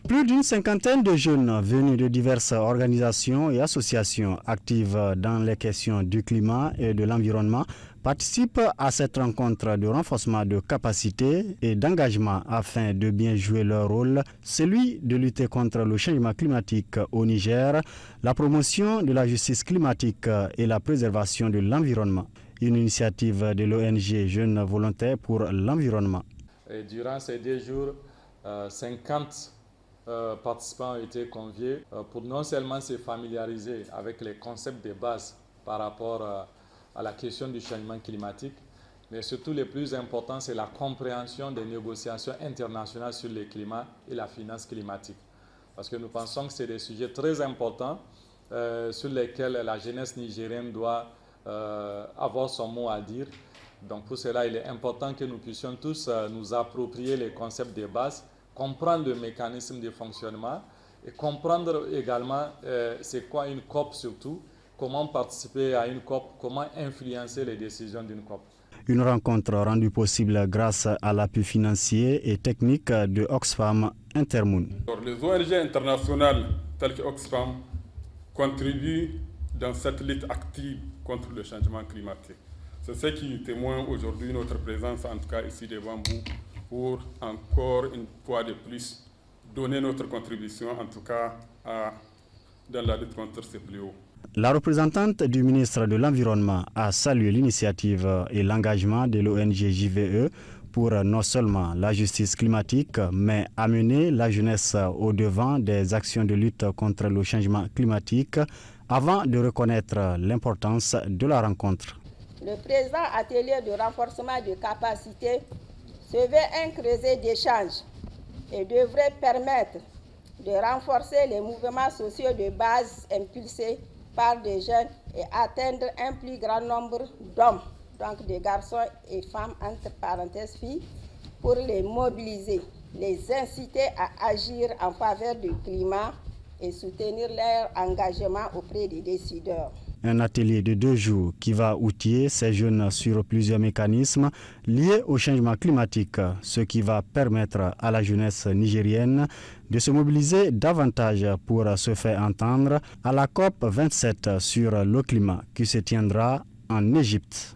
Plus d'une cinquantaine de jeunes venus de diverses organisations et associations actives dans les questions du climat et de l'environnement participent à cette rencontre de renforcement de capacités et d'engagement afin de bien jouer leur rôle, celui de lutter contre le changement climatique au Niger, la promotion de la justice climatique et la préservation de l'environnement. Une initiative de l'ONG Jeunes Volontaires pour l'Environnement. Et durant ces 2 jours, 50 participants ont été conviés pour non seulement se familiariser avec les concepts de base par rapport à la question du changement climatique, mais surtout le plus important, c'est la compréhension des négociations internationales sur le climat et la finance climatique. Parce que nous pensons que c'est des sujets très importants sur lesquels la jeunesse nigérienne doit avoir son mot à dire. Donc pour cela, il est important que nous puissions tous nous approprier les concepts de base, comprendre le mécanisme de fonctionnement et comprendre également c'est quoi une COP surtout, comment participer à une COP, comment influencer les décisions d'une COP. Une rencontre rendue possible grâce à l'appui financier et technique de Oxfam Intermoon. Les ONG internationales telles que Oxfam contribuent dans cette lutte active contre le changement climatique. C'est ce qui témoigne aujourd'hui notre présence, en tout cas ici devant vous, pour encore une fois de plus donner notre contribution, en tout cas dans la lutte contre ces fléaux. La représentante du ministre de l'Environnement a salué l'initiative et l'engagement de l'ONG JVE pour non seulement la justice climatique, mais amener la jeunesse au devant des actions de lutte contre le changement climatique avant de reconnaître l'importance de la rencontre. Le présent atelier de renforcement de capacité se veut un creuset d'échange et devrait permettre de renforcer les mouvements sociaux de base impulsés par des jeunes et atteindre un plus grand nombre d'hommes, donc de garçons et femmes, entre parenthèses filles, pour les mobiliser, les inciter à agir en faveur du climat et soutenir leur engagement auprès des décideurs. Un atelier de 2 jours qui va outiller ces jeunes sur plusieurs mécanismes liés au changement climatique, ce qui va permettre à la jeunesse nigérienne de se mobiliser davantage pour se faire entendre à la COP 27 sur le climat qui se tiendra en Égypte.